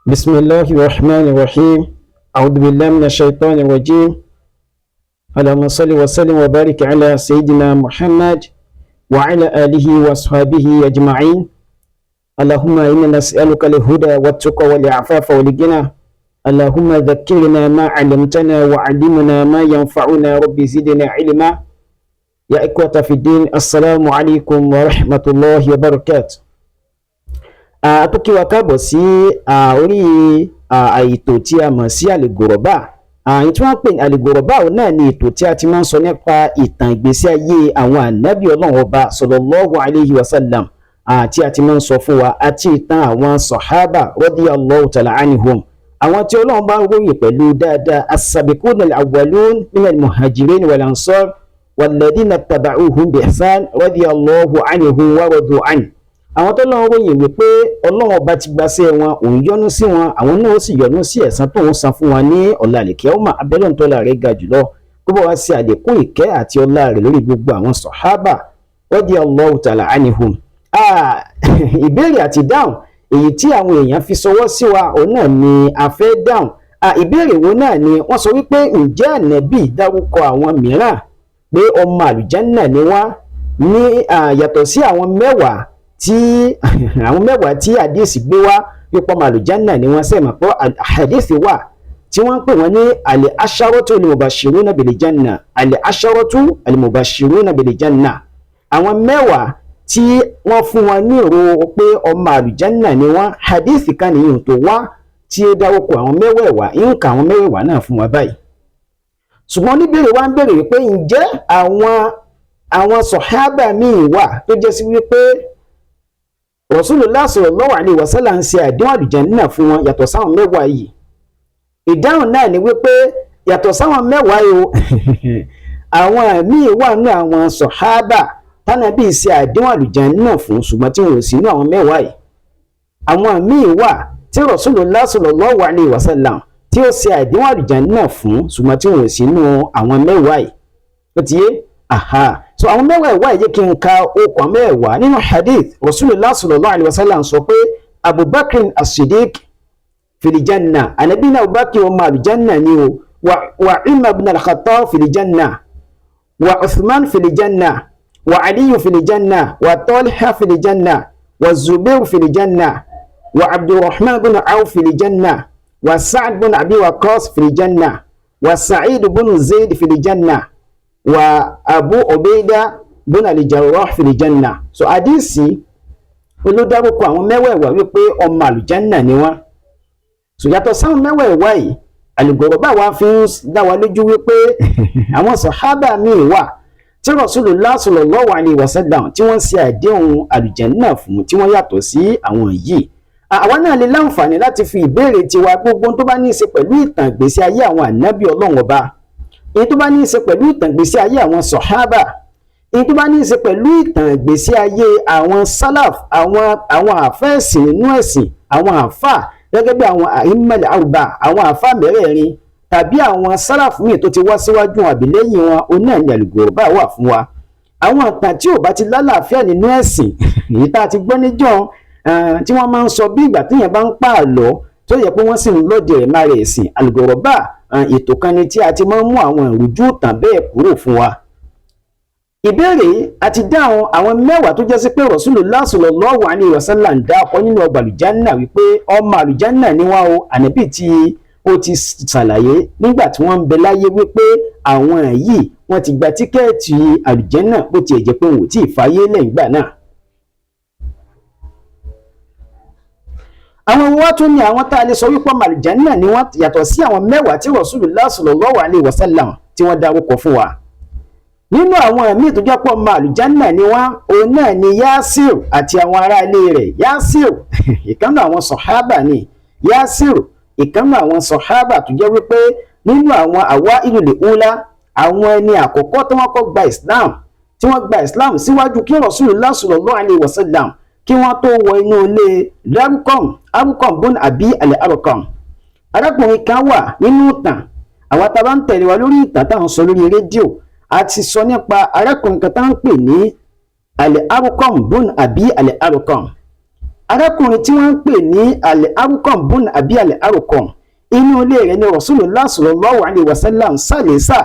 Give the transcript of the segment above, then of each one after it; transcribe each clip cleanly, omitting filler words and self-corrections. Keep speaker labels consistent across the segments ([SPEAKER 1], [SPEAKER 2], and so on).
[SPEAKER 1] بسم الله الرحمن الرحيم. أعوذ بالله من الشيطان الرجيم. اللهم صل وسلم وبارك على سيدنا محمد وعلى آله وأصحابه أجمعين. اللهم إنا نسألك الهدى والتقى والعفاف والغنى. اللهم ذكرنا ما علمتنا وعلمنا ما ينفعنا. ربي زدنا علما. يا إخوة في الدين، السلام عليكم ورحمة الله وبركاته. Àtúnkí wa káàbọ̀ sí orí ètò tí a mọ̀ sí Al-Ghuraba. Èyí tí wọ́n pè ní Al-Ghuraba náà ni ètò tí a ti máa ń sọ nípa ìtàn ìgbésí ayé àwọn ànábì Ọlọ́run Ọba sallallahu alayhi wa sallam, tí a ti máa ń sọ fún wa, àti ìtàn àwọn sọ̀hábà radiyallahu ta'ala anhum, àwọn tí Ọlọ́run bá ròyìn pẹ̀lú dáadáa, as-sabiquna al-awwalun minal muhajirin wal ansar walladhina taba'uhum bi ihsan radiyallahu anhum wa radu anhu. Àwọn tó lọ́wọ́ ròyìn wípé Ọlọ́run Ọba ti gbaṣẹ́ wọn, òun yọ́nú sí wọn, àwọn náà ó sì yọ́nú sí ẹ̀san tó ń san fún wọn ní ọ̀la al-qiyāmah. Abẹ́lẹ́ tó la rẹ̀ ga jùlọ kó bá wá sí àlékún ìkẹ́ àti ọlá rẹ̀ lórí gbogbo àwọn sọ̀hábà radiyallahu ta'ala anhum. Ìbéèrè àti dáhùn èyí tí àwọn èèyàn fi ṣọwọ́ sí wa, òun náà ni a fẹ́ dáhùn. Ìbéèrè wo náà ni wọ́n sọ wípé ǹjẹ́ ànábì dárúkọ àwọn mìíràn pé ọmọ àlùjánnà ni wọ́n ní yàtọ̀ sí àwọn mẹ́wàá tí àdíìsì gbé wá pípọ́ màlújánà ni wọ́n sẹ́mọ̀ pé àdíìsì wà tí wọ́n ń pè wọ́n ní al-asharatu al-mubashiruna bil-janna, al-asharatu al-mubashiruna bil-janna. Àwọn mẹ́wàá tí wọ́n fún wọn ní ìró pé ọmọ àlùjánà ni wọ́n, àdíìsì kan nìyí tó wá tí ó dárúkọ àwọn mẹ́wẹ̀ẹ̀wá, ìǹkà àwọn mẹ́wẹ̀ẹ̀wá náà fún wa báyìí. Ṣùgbọ́n oníbèrè wa ń bèrè wípé ǹjẹ́ àwọn sọ̀hábà míì wà tó jẹ́ sí wípé Rasulullah sallallahu alaihi wasallam ń ṣe àdéhùn àlùjánnà fún wọn yàtọ̀ sáwọn mẹ́wàá yìí? Ìdáhùn náà ni wípé yàtọ̀ sáwọn mẹ́wàá yìí àwọn míì wà nínú àwọn sọ̀hábà tánàbí ṣe àdéhùn àlùjánnà fún, ṣùgbọ́n tí wọn ò sí nínú àwọn mẹ́wàá yìí. Àwọn míì wà tí Rasulullah sallallahu alaihi wasallam tí ó ṣe àdéhùn àlùjánnà fún, ṣùgbọ́n tí wọn ò sí nínú àwọn mẹ́wàá yìí. Ó ti yé? So àwọn mẹ́wàá yìí kí n ka okùn mẹ́wàá nínú hadith. Rasulullah sallallahu alaihi wasallam sọ pé Abubakar as-Siddiq fil janna, ànábì náà Abubakar ọmọ àlùjánnà ni o, wa Umar ibn al-Khattab fil janna, wa Uthman fil janna, wa Ali fil janna, wa Talha fil janna, wa Zubair fil janna, wa Abdurrahman ibn Auf fil janna, wa Sa'd ibn Abi Waqqas fil janna, wa Sa'id ibn Zayd fil janna, wa Abu Ubaida bin al-Jarrah fil janna. So àdíìsì olódárúkọ àwọn mẹ́wẹ̀ẹ̀wá wípé ọmọ àlùjánnà ni wọ́n. So yàtọ̀ sáwọn mẹ́wẹ̀ẹ̀wá yìí, Al-Ghuraba wa fi ń dá wa lójú wípé àwọn sàhábà míì wà tí Rasulullah sallallahu alaihi wasallam tí wọ́n ṣe àdéhùn àlùjánnà fún, tí wọ́n yàtọ̀ sí àwọn yìí. Àwa náà lè láǹfààní láti fi ìbéèrè tiwa gbogbo tó bá ní í ṣe pẹ̀lú ìtàn ìgbésí ayé àwọn ànábì Ọlọ́run Ọba, èyí tó bá ní í ṣe pẹ̀lú ìtàn ìgbésí ayé àwọn sọ̀hábà, èyí tó bá ní í ṣe pẹ̀lú ìtàn ìgbésí ayé àwọn sálàf, àwọn àfẹ́ẹ̀sìn nínú ẹ̀sìn, àwọn àfà gẹ́gẹ́ bí àwọn a'immal arba, àwọn àfà mẹ́rẹ̀ẹ̀rin, tàbí àwọn sálàf míì tó ti wá síwájú àbí lẹ́yìn wọn, òun náà ni Al-Ghuraba wà fún wa. Àwọn ìtàn tí ò bá ti lálàáfíà nínú ẹ̀sìn, èyí tá a ti gbọ́ níjọ́ tí wọ́n máa ń sọ bí ìgbà téèyàn bá ń pa àlọ́ tó yẹ pé wọ́n sì ń lọ́dẹ̀ ẹ̀ máa rẹ̀ ẹ̀sìn. Al-Ghuraba ètò kan ni tí a ti máa ń mú àwọn ìrújú ìtàn bẹ́ẹ̀ kúrò fún wa. Ìbéèrè àti dáhùn àwọn mẹ́wàá tó jẹ́ sí pé Rasulullah sallallahu alaihi wasallam ń dákọ nínú ọgbà àlùjánnà wípé ọmọ àlùjánnà ni wọ́n o. Ànábì tí ó ti ṣàlàyé nígbà tí wọ́n ń bẹ láyé wípé àwọn yìí wọ́n ti gba tíkẹ́ẹ̀tì àlùjánnà bó tiẹ̀ jẹ́ pé wọn ò tí ì fáyé lẹ́yìn ìgbà náà. Àwọn wá tún ní àwọn tá a lè sọ wípé ọmọ àlùjánnà ni wọ́n yàtọ̀ sí àwọn mẹ́wàá tí Rasulullah sallallahu alaihi wasallam tí wọ́n dárúkọ fún wa. Nínú àwọn míì tó jẹ́ pé ọmọ àlùjánnà ni wọ́n, òun náà ni Yasir àti àwọn ará ilé rẹ̀. Yasir ìkànnì àwọn sọ̀hábà ni. Yasir ìkànnì àwọn sọ̀hábà tó jẹ́ wípé nínú àwọn awailul ula, àwọn ẹni àkọ́kọ́ tí wọ́n kọ́ gba Islam, tí wọ́n gba Islam síwájú kí Rasulullah sallallahu alaihi wasallam kí wọ́n tó wọ inú ilé Arqam bun Abi al-Arqam. Arákùnrin kan wà nínú ìtàn, àwọn tá a bá ń tẹ̀lé wa lórí ìtàn táwọn sọ lórí rédíò, a ti sọ nípa arákùnrin kan tá ń pè ní al-Arqam bun Abi al-Arqam. arákùnrin tí wọ́n ń pè ní Al-Arqam bun Abi Al-Arqam inú ilé rẹ̀ ni Rasulullah sallallahu alaihi wasallam sàlẹ́sà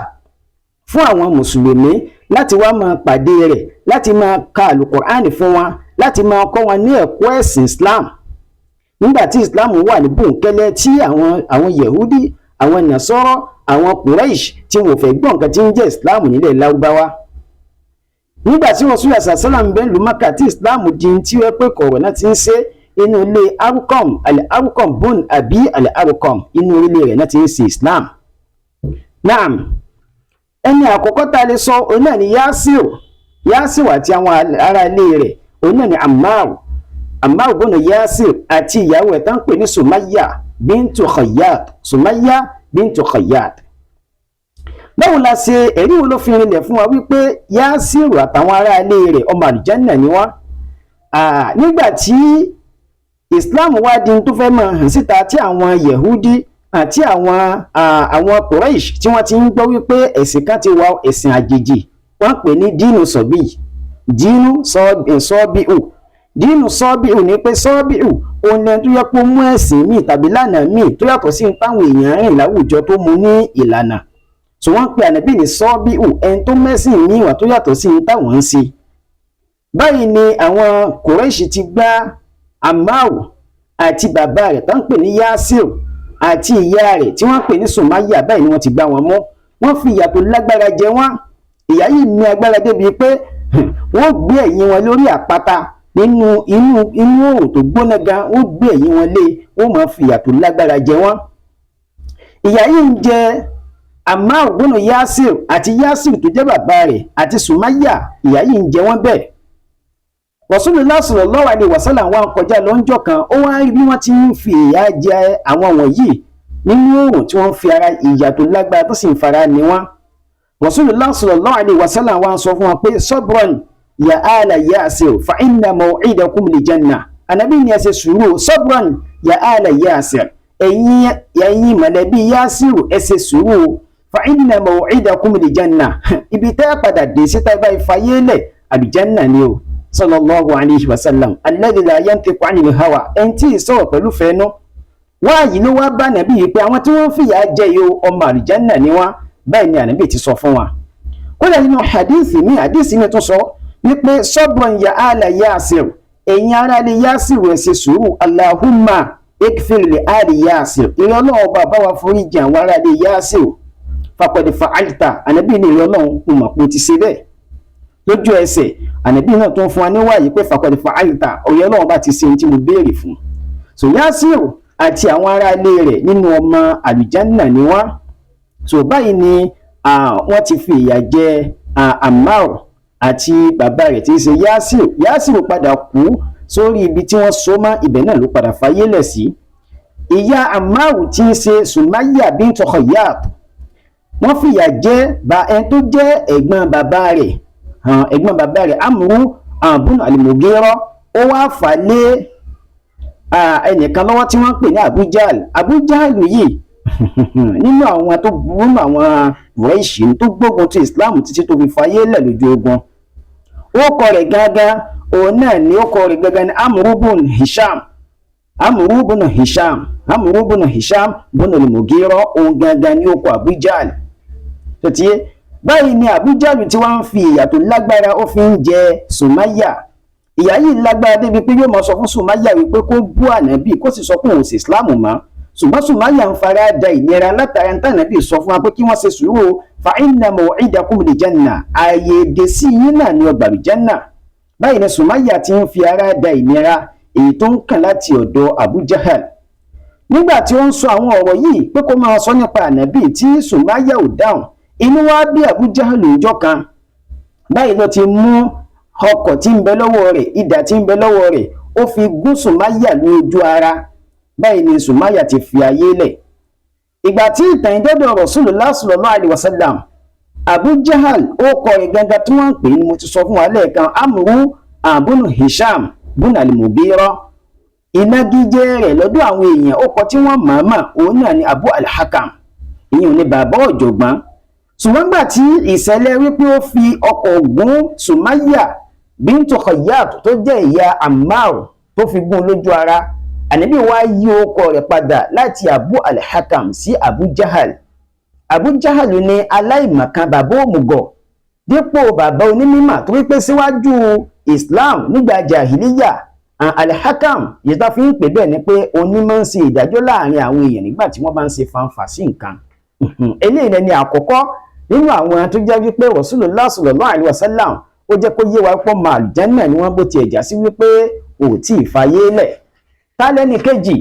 [SPEAKER 1] fún àwọn mùsùlùmí láti wá máa pàdé rẹ̀, láti máa ka Al-Qur'ani fún wọn, láti máa kọ́ wọn ní ẹ̀kọ́ ẹ̀sìn Islam. Nígbà tí Islam wà ní bòńkẹ́lẹ́ tí àwọn Yehudi, àwọn Nasara, àwọn Quraysh tí wọ́n fẹ́ gbọ́ nǹkan tí ń jẹ́ Islam nílẹ̀ Lárúbáwá. Nígbà tí Rasulullah sallallahu alaihi wasallam Mákà tí Islam di tí wọ́n pé kọ̀rọ̀ náà ti ń ṣe inú ilé Al-Arqam bun Abi Al-Arqam inú ilé rẹ̀ náà ti ń ṣe Islam. Naam, ẹni àkọ́kọ́ tá a lè sọ òun náà ni Yasir àti àwọn ará ilé rẹ̀ òun náà ni Ammar bun Yasir àti ìyàwó ẹ̀ tán pè ní Sumayya bintu Khayyat. Báwo la ṣe ẹ̀rí wo ló fi rinlẹ̀ fún wa wípé Yasir àtàwọn ará ilé rẹ̀ ọmọ àlùjánnà ni wọ́n? Nígbà tí Islam wá di tó fẹ́ máa hàn síta tí àwọn Yehudi àti àwọn Quraysh tí wọ́n ti ń gbọ́ wípé ẹ̀sìn kan ti wà, ẹ̀sìn àjèjì, wọ́n pè ní dínú sọ́bíù ní pé sọ́bíù òun ẹni tó yẹ kó mú ẹ̀sìn míì tàbí lànà míì tó yàtọ̀ sí táwọn èèyàn rìn láwùjọ tó mú ní ìlànà. So wọ́n pe ànábì ní sọ́bíù, ẹni tó mẹ́sìn míì wà tó yàtọ̀ sí táwọn ń ṣe. Báyìí ni àwọn Quraysh ti gbá Ammar àti bàbá rẹ̀ tó ń pè ní Yasir àti ìyá rẹ̀ tí wọ́n pè ní Sumayya, báyìí ni wọ́n ti gbá wọn mú. Wọ́n fi ìyà tó lágbára jẹ wọ́n. Ìyà yìí ní agbára débi pé wọ́n gbé ẹ̀yìn wọn lórí àpáta nínú inú oòrùn tó gbóná gan, wọ́n gbé ẹ̀yìn wọn lé, wọ́n máa fi ìyà tó lágbára jẹ wọ́n. Ìyà yìí ń jẹ Ammar bun Yasir àti Yasir tó jẹ́ bàbá rẹ̀ àti Sumayya, ìyà yìí ń jẹ wọ́n bẹ́ẹ̀. Rasulullah sallallahu alaihi wasallam wá kọjá lọ́njọ́ kan, ó wá rí bí wọ́n ti ń fi ìyà jẹ àwọn wọ̀nyí nínú oòrùn tí wọ́n fi ara ìyà tó lágbára tó sì ń fara ní wọn. Rasulullah sallallahu alaihi wasallam wá sọ fún wọn pé sabran ya ala Yasir fa inna maw'idakum li janna. Ànábì ní ẹ ṣe sùúrù, sabran ya ala Yasir, ẹ̀yin mọ̀lẹ́bí Yasir ẹ ṣe sùúrù, fa inna maw'idakum li janna. Ibi tẹ́ padà dé sí tá bá ìfàyè lẹ̀ àlùjánnà ni o. Sallallahu alaihi wasallam alladhi la yantiqu anil hawa, ẹni tí ìsọ̀rọ̀ pẹ̀lú fẹ́nu. Wáyìí ló wá bá ànábì yìí pé àwọn tí wọ́n fìyà jẹ yìí ọmọ àlùjánnà ni wọ́n. Báyìí ni ànábì ti sọ fún wa. Kódà nínú hadisi mi tún sọ wípé sabran ya ala Yasir, ẹ̀yin ará ilé Yasir ẹ ṣe sùúrù, Allahumma ikfir li ali Yasir, ìrẹ́ Ọlọ́run bá wa foríjì àwọn ará ilé Yasir. Faqad fa'alta, ànábì ní ìrẹ́ Ọlọ́run kò mọ̀ pé ó ti ṣe bẹ́ẹ̀. Lójú ẹsẹ̀ ànábì náà tó ń fún wa níwáyé pé faqad fa'alta, ọ̀rẹ́ Ọlọ́run bá ti ṣe ohun tí mo béèrè fún. So Yasir àti àwọn ará ilé rẹ̀ nínú ọmọ àlùjánnà ni wọ́n. So báyìí ni wọ́n ti fi ìyà jẹ Ammar àti bàbá rẹ̀ tí í ṣe Yasir. Yasir padà kú sórí ibi tí wọ́n so mọ́, ibẹ̀ náà ló padà fayé lẹ̀ sí. Ìyá Ammar tí í ṣe Sumayya bintu Khayyat, wọ́n fi ìyà jẹ ẹni tó jẹ́ ẹ̀gbọ́n bàbá rẹ̀ Amru bun al-Mughira. Ó wá fà lé ẹnìkan lọ́wọ́ tí wọ́n pè ní Abu Jahl yìí nínú àwọn tó burú nínú àwọn Quraysh tó gbógun ti Islam títí tó fi fayé lẹ̀ lójú ogun. Ó kọ rẹ̀ gángan òun náà ni ó kọ rẹ̀ gángan ní Amru bun Hisham bun al-Mughira, òun gángan ni ó kọ Abu Jahl. Tó ti yé báyìí ni Abu Jahl tí wọ́n fi ìyà tó lágbára ó fi ń jẹ Sumayya. Ìyà yìí lágbára débi pé yóò máa sọ fún Sumayya wípé kó bú ànábì, kó sì sọ pé òun sì Islam mọ́. Ṣùgbọ́n Sumayya ń fara da ìnira látara tí ànábì sọ fún wa pé kí wọ́n ṣe sùúrù, fa inna maw'idakum li janna, ààyè èdè sí yín náà ní ọgbà àlùjánnà. Báyìí ni Sumayya ti ń fi ara da ìnira èyí tó ń kàn láti ọ̀dọ̀ Abu Jahl. Nígbà tí ó ń sọ àwọn ọ̀rọ̀ yìí pé kó máa sọ nípa ànábì tí Sumayya ò dáhùn, inú wa bí Abu Jahl lọ́jọ́ kan. Báyìí ló ti mú ọkọ̀ tí ń bẹ lọ́wọ́ rẹ̀, idà tí ń bẹ lọ́wọ́ rẹ̀, ó fi gún Sumayya ní ojú ara. Báyìí ni Sumayya ti fi ayé lẹ̀. Ìgbà tí ìtàn ìdọ́dọ̀ Rasulullah sallallahu alaihi wasallam, Abu Jahl ó kọ rẹ̀ gangan tí wọ́n ń pè ní mo ti sọ fún wa lẹ́ẹ̀kan, Amru bun Hisham bun al-Mughira. Ìnagijẹ rẹ̀ lọ́dọ̀ àwọn èèyàn ó kọ tí wọ́n mọ̀ọ́mọ̀, òun náà ni Abu al-Hakam, ìyẹn ní bàbá ọ̀jọ̀gbọ́n. Ṣùgbọ́n gbà tí ìṣẹ̀lẹ̀ wípé ó fi ọkọ̀ gún Sumayya bintu Khayyat tó jẹ́ ìyá Ammar tó fi gún lójú ara. Ànábì wá yí orúkọ rẹ̀ padà láti Abu al-Hakam sí Abu Jahal. Abu Jahal ní aláìmọ̀kan, bàbá òmùgọ̀, dípò bàbá onímímọ̀, torí pé síwájú Islam nígbà jahiliya al-Hakam yìí tá fi ń pè bẹ́ẹ̀ ni pé onímọ̀ ń ṣe ìdájọ́ láàrin àwọn èèyàn nígbà tí wọ́n bá ń ṣe fanfà sí nǹkan. Eléyìí ni àkọ́kọ́ nínú àwọn tó jẹ́ wípé Rasulullah sallallahu alaihi wasallam ó jẹ́ kó yé wa pọ́ máa àlùjánnà ni wọ́n bó ti ẹ̀já sí wípé ò tí ì fayé lẹ̀. Tálẹ́nì kejì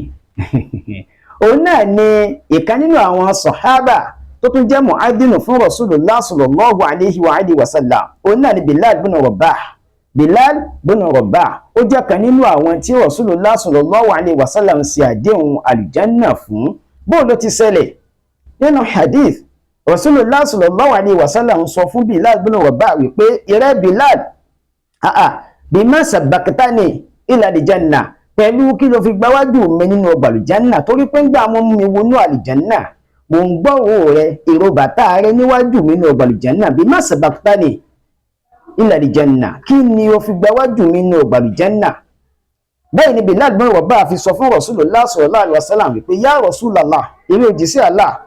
[SPEAKER 1] òun náà ni ìkan nínú àwọn sàhábà tó tún jẹ́ mu'adhdhin fún Rasulullah sallallahu alaihi wasallam, òun náà ni Bilal bin Rabah. Bilal bin Rabah ó jẹ́ kan nínú àwọn tí Rasulullah sallallahu alaihi wasallam ṣe àdéhùn àlùjánnà fún. Bóun ló ti ṣẹlẹ̀ nínú hadith, Rasulullah sallallahu alaihi wasallam sọ fún Bilal bin Rabah wípé ìrẹ́ Bilal, bima sabaqtani ila al-janna, pẹ̀lú kí ló fi gbáwájú mi nínú ọgbà àlùjánnà, torí pé ń gbà mọ́ mi wọnú àlùjánnà mo ń gbọ́ òwò rẹ, èrò bàtà rẹ níwájú mi nínú ọgbà àlùjánnà. Bima sabaqtani ila al-janna, kí ni o fi gbáwájú mi nínú ọgbà àlùjánnà? Bẹ́ẹ̀ ni Bilal bin Rabah fi sọ fún Rasulullah sallallahu alaihi wasallam wípé ya Rasulallah, eré òjíṣẹ́ Allah,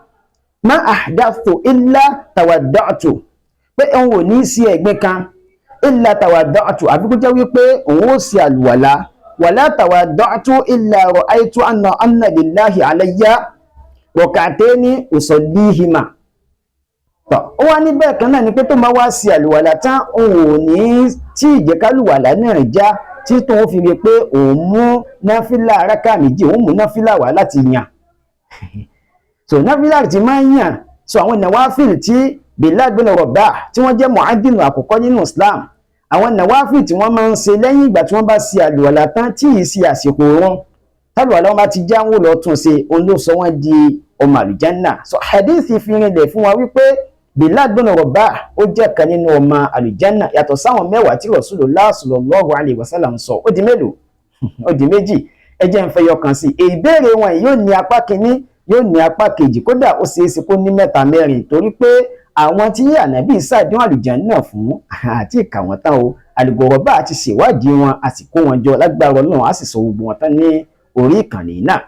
[SPEAKER 1] ma ahdathtu illa tawadda'tu, pé òun ò ní sí ẹ̀gbin kan, illa tawadda'tu, àbí kó jẹ́ wípé òun ó sì àlùwàlá, wala tawadda'tu illa ra'aytu anna lillahi alayya rak'ataini usallihima. Ó wá ní bẹ́ẹ̀ kan náà ni pé tó máa wá sí àlùwàlá tán, òun ò ní tí ìjẹ́kálùwàlá náà já tí tó fi rí pé òun mú náfìlà rákà méjì, òun mú náfìlà wá láti yàn. So náfìlà tí máa ń yàn, so àwọn nawafil tí Bilal bin Rabah tí wọ́n jẹ́ mu'adhdhin àkọ́kọ́ nínú Islam, àwọn nawafil tí wọ́n máa ń ṣe lẹ́yìn ìgbà tí wọ́n bá ṣe àlùwàlá tán tí ì sí àsìkò wọn, tálùwàlá wọn bá ti já wọn lọ tún ṣe, òun ló sọ wọ́n di ọmọ àlùjánnà. So hadith fi rinlẹ̀ fún wa wípé Bilal bin Rabah ó jẹ́ kan nínú ọmọ àlùjánnà yàtọ̀ sáwọn mẹ́wàá tí Rasulullah sallallahu alaihi wasallam sọ. Ó di mélòó? Ó di méjì. Ẹ jẹ́ n fẹ́ yọkan sí. Ìbéèrè wọn yóò ní apá kínní, yóò ní apá kejì, kódà ó ṣeé ṣe kó ní mẹ́ta mẹ́rin, torí pé àwọn tí Ànábì ṣàdéhùn àlùjánnà fún àti ìkà wọn tán o. Al-Ghuraba àti ṣèwádìí wọn, a sì kó wọn jọ lágbára Ọlọ́run, a sì sọ gbogbo wọn tán ní orí ìkànnì náà.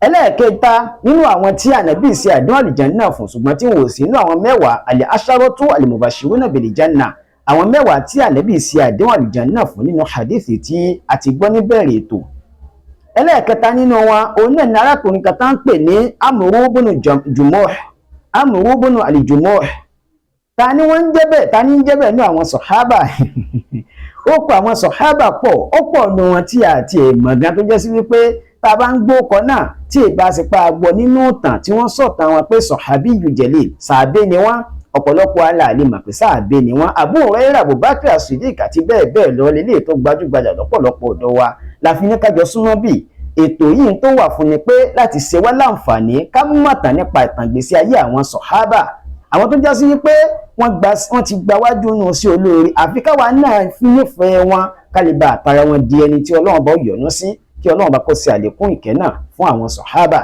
[SPEAKER 1] Ẹlẹ́ẹ̀kẹta nínú àwọn tí Ànábì ṣe àdéhùn àlùjánnà fún ṣùgbọ́n tí wọ́n sì nínú àwọn mẹ́wàá al-asharatu al-mubashiruna bil-janna, àwọn mẹ́wàá tí Ànábì ṣe àdéhùn àlùjánnà fún nínú hadithi tí a ti gbọ́ níbẹ̀rẹ̀ ètò. Ẹlẹ́ẹ̀kẹta nínú wọn òun náà ni arákùnrin kan tá ń pè ní Amru bin Jumuh. Amru bin al-Jumuh, ta ni wọ́n ń jẹ́ bẹ́ẹ̀? Ta ni ń jẹ́ bẹ́ẹ̀ ní àwọn sàhábà? Ó pọ̀ àwọn sàhábà pọ̀, ó pọ̀ nù wọn tí àti èèmọ̀ gan tó jẹ́ sí wípé tá a bá ń gbọ́ ọkọ̀ náà tí ìbá ṣe pa àgbọ̀ nínú ìtàn tí wọ́n sọ̀tàn wọn pé Sahabiyyu Jalil, sàábé ni wọ́n, ọ̀pọ̀lọpọ̀ aláàlè mà pé sàábé ni wọ́n. Abu Hurairah, Abubakar As-Siddiq àti bẹ́ẹ̀ bẹ́ẹ̀ lọ lélẹ̀ tó gbajúgbajà lọ́pọ̀lọpọ̀ ọ̀dọ́ wa. La fi ní kájọ súnmọ́ bí ètò yìí tó wà fún ni pé láti ṣe wá láǹfààní ká mọ̀tàn nípa ìtàn ìgbésí ayé àwọn sàhábà, àwọn tó já sí wípé wọ́n ti gbawájú nù sí olóore, àfi káwa náà fi nífẹ̀ẹ́ wọn kálíbà àtàrà wọn di ẹni tí Ọlọ́run bá yọ́nú sí, kí Ọlọ́run bá kó ṣe àlékún ìkẹ́ náà fún àwọn sàhábà.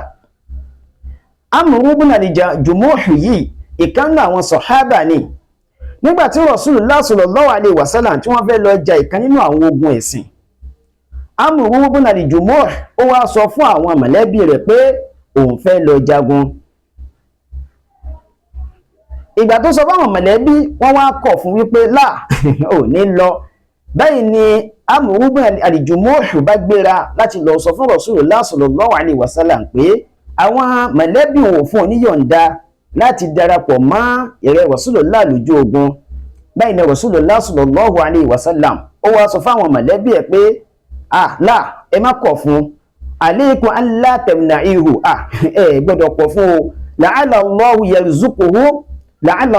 [SPEAKER 1] Amru bin al-Jumuh yìí ìkan nínú àwọn sàhábà ni. Nígbà tí Rasulullah sallallahu alaihi wasallam tí wọ́n fẹ́ lọ jà ìkan nínú àwọn ogun ẹ̀sìn, Amru bin al-Jumuh ó wá sọ fún àwọn mọ̀lẹ́bí rẹ̀ pé òun fẹ́ lọ jagun. Ìgbà tó sọ fáwọn mọ̀lẹ́bí, wọ́n wá kọ̀ fún wípé láà ò ní lọ. Báyìí ni Amru bin al-Jumuh bá gbéra láti lọ sọ fún Rasulullah sallallahu alaihi wasallam pé àwọn mọ̀lẹ́bí wọn fún oníyọ̀ǹda láti darapọ̀ mọ́ ìrẹ́ Rasulullah lójú ogun. Báyìí ni Rasulullah sallallahu alaihi wasallam ó wá sọ fáwọn mọ̀lẹ́bí ẹ̀ pé láà ẹ má kọ̀ fún, alaykum an la tamna'ihu, ẹ gbọ́dọ̀ kọ̀ fún o, la'alla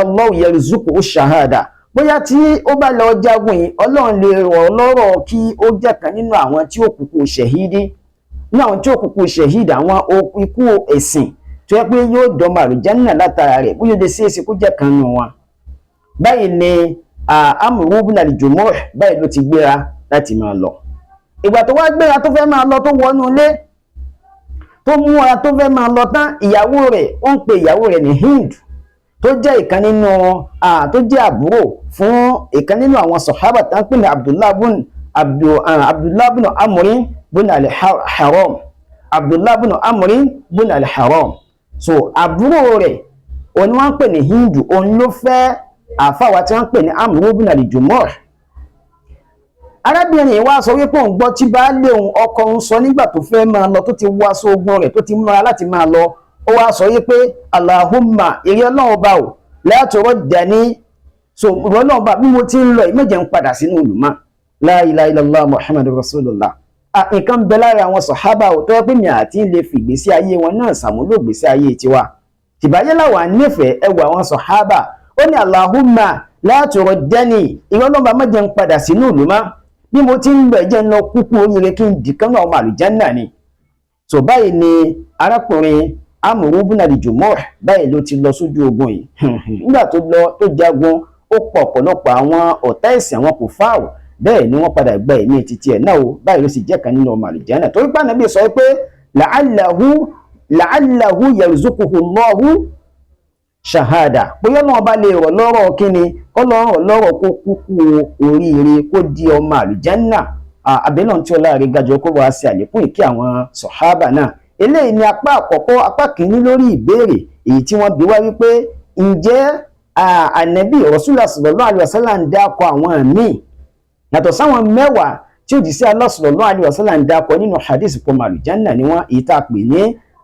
[SPEAKER 1] Allahu yarzuquhu shahada, bóyá tí ó bá lọ jagun yìí Ọlọ́run lè rọ̀ lọ́rọ̀ kí ó jẹ́ kan nínú àwọn tí ó kúkú ṣẹ̀hídí, nínú àwọn tí ó kúkú ṣẹ̀hídí, àwọn ikú ẹ̀sìn tó yẹ pé yóò dọ́mọ àlùjánnà látara rẹ̀, bóyá ó lè ṣeéṣe kó jẹ́ kan nínú wọn. Báyìí ni Amru bin al-Jumuh báyìí ló ti gbéra láti máa lọ. Ìgbà tó wá gbéra tó fẹ́ máa lọ, tó wọnú ilé tó múra tó fẹ́ máa lọ tán, ìyàwó rẹ̀, ó ń pe ìyàwó rẹ̀ ní Hind, tó jẹ́ ìkan nínú tó jẹ́ àbúrò fún ìkan nínú àwọn sàhábà tá ń pè ní Abdullah bin Abdullah ibn Amr ibn al-Haram, Abdullah ibn Amr ibn al-Haram. So àbúrò rẹ̀ òun wọ́n pè ní Hindu, òun ló fẹ́ àfáwà tí wọ́n pè ní Amr ibn al-Jumuh. Arábìnrin wa sọ wípé òun gbọ́ tí baálé òun ọkọ òun sọ nígbà tó fẹ́ máa lọ, tó ti wá aṣọ ogun rẹ̀ tó ti múra láti máa lọ, ó wá sọ wípé Allahumma ìrẹ́ Ọlọ́run bá ò la turaddani, so ìrẹ́ Ọlọ́run bá bí mo ti ń lọ ìmẹ́jẹ̀ ń padà sínú ìlúmọ́. La ilaha illallah Muhammadur Rasulullah. Nǹkan bẹ lára àwọn sàhábà ò tó yẹ pé mi àti lè fi ìgbésí ayé wọn náà ṣàmúlò ìgbésí ayé tiwa. Tìbáyé láwà nífẹ̀ẹ́ ẹwà àwọn sàhábà, ó ní Allahumma la turaddani, ìrẹ́ Ọlọ́run bá mẹ́jẹ̀ ń padà sínú ìlúmọ́. Bí mo ti ń lọ ẹ̀jẹ̀ ń lọ kúkú oríire kí n dìkan náà ọmọ àlùjánnà ni. So báyìí ni arákùnrin Amr ibn al-Jumuh báyìí ló ti lọ sójú ogun yìí. Nígbà tó lọ tó jagun, ó pọ̀ ọ̀pọ̀lọpọ̀ àwọn ọ̀tá ẹ̀sìn, àwọn kùfáàrù, bẹ́ẹ̀ ni wọ́n padà gba ẹ̀mí títí ẹ̀ náà o. Báyìí ló sì jẹ́ kan nínú ọmọ àlùjánnà. Torí pé Ànábì sọ pé la'allahu yarzuquhu Allahu shahada, bóyá náà bá lè rọ̀ lọ́rọ̀ kíni kọ́lọ́rọ̀ lọ́rọ̀ kó kúkú oríire kó di ọmọ àlùjánnà. Abẹ́lọ́n tí ọlá rẹ̀ gajọ kó wá sí àlékún ìkí àwọn sọ̀hábà náà. Eléyìí ni apá àkọ́kọ́, apá kìíní lórí ìbéèrè èyí tí wọ́n bi wá wípé ǹjẹ́ Ànábì Rasulullah sallallahu alaihi wasallam ń dákọ̀ àwọn míì yàtọ̀ sáwọn mẹ́wàá tí òjíṣẹ́ Allah sallallahu alaihi wasallam ń dákọ̀ nínú hadith pọ̀ àlùjánnà ni wọ́n èyí tá a pè ní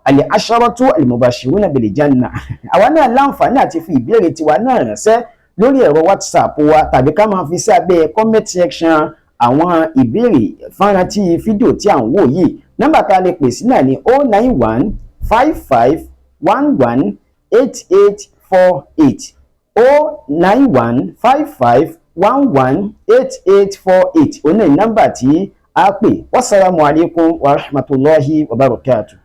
[SPEAKER 1] al-asharatu al-mubashiruna bil-janna. Àwa náà láǹfààní àti fi ìbéèrè tiwa náà ránṣẹ́ lórí ẹ̀rọ WhatsApp wa, tàbí ká máa fi sí abẹ́ comment section àwọn ìbéèrè fọ́nrán tí fídíò tí à ń wò yìí. Nọ́mbà tá a lè pè sí náà ní 091 55 11 8848 091 55 11 8848. Òun náà ní nọ́mbà tí a pè. Wassalamu alaikum wa rahmatullahi wa barakatuh.